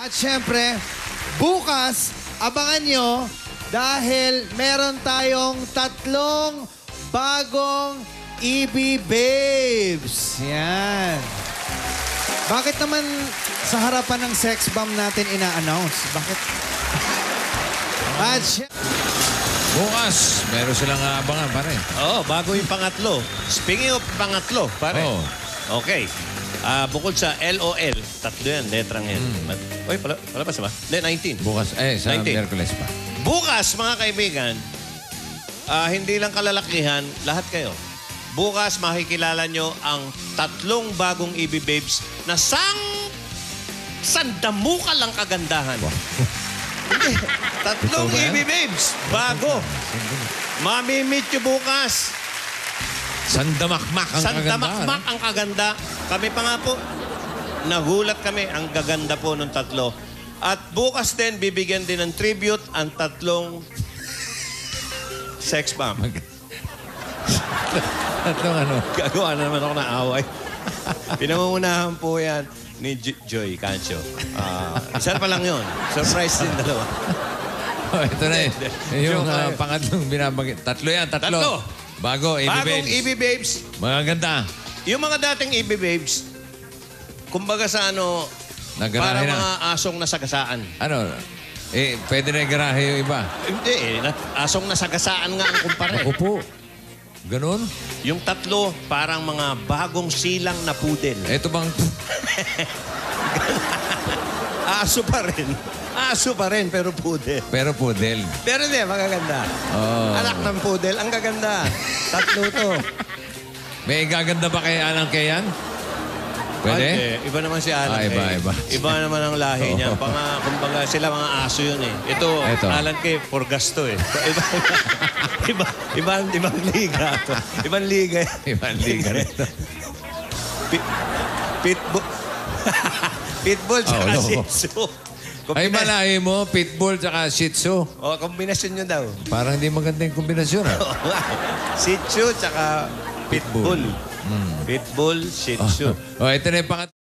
At syempre, bukas, abangan nyo dahil meron tayong 3 bagong EB Babes. Yan. Bakit naman sa harapan ng sex bomb natin ina-announce? Bakit? At Bukas, meron silang abangan, pare. Oo, bago yung pangatlo. Speaking of pangatlo, pare. Oo. Okay. Bukod sa LOL, 3 yan, letrang yan. Uy, pala pa ba? Hindi, 19. Bukas, sa 19. Miyerkules pa. Bukas, mga kaibigan, hindi lang kalalakihan, lahat kayo. Bukas, makikilala nyo ang 3 bagong EB Babes na sandamuka lang kagandahan. Hindi, 3 Ito ba yan? EB Babes, bago. Mamimit nyo bukas. Sandamakmak ang Sandamakmak ang kaganda. Kami pa nga po, nagulat kami. Ang gaganda po ng 3. At bukas din, bibigyan din ng tribute ang 3 sex bomb. Tatlong ano? Gagawa na naman ako ng away. Pinangungunahan po yan ni Joy Cancio. Isa pa lang yun. Surprise din, 2. Oh, ito na eh. Yung Joke. pangatlong binabagit. 3 yan, 3. 3. Bago, EB Bagong Babes. EB Babes. Mga ganda. Yung mga dating EB Babes, kumbaga sa ano, Nagarahe para na. mga asong nasagasaan. Ano? Pwede na garahe yung iba. Hindi asong nasagasaan nga ang kumpare. Ako po. Ganun? Yung 3, parang mga bagong silang na pudel. Ito bang... Aso pa rin. Aso pa rin, pero pudel. Pero pudel. Pero hindi, magaganda. Oh. Anak ng pudel, ang gaganda. 3 to. May gaganda ba kay Alan Kayan? Pwede? Ay, iba naman si Alan Iba, Kay. iba. Iba naman ang lahi niya. Kumbaga, sila mga aso yun eh. Ito. Alan Kay, for gasto eh. Ibang liga. Ibang liga. Ibang liga rito. Pitbull. Pitbull tsaka loko. Shih Tzu. Ay, malahi mo, pitbull tsaka shih tzu. O, kombinasyon nyo daw. Parang hindi maganda yung kombinasyon. Shih Tzu tsaka pitbull. Pitbull, Shih Tzu. Oh, ito na yung pangat...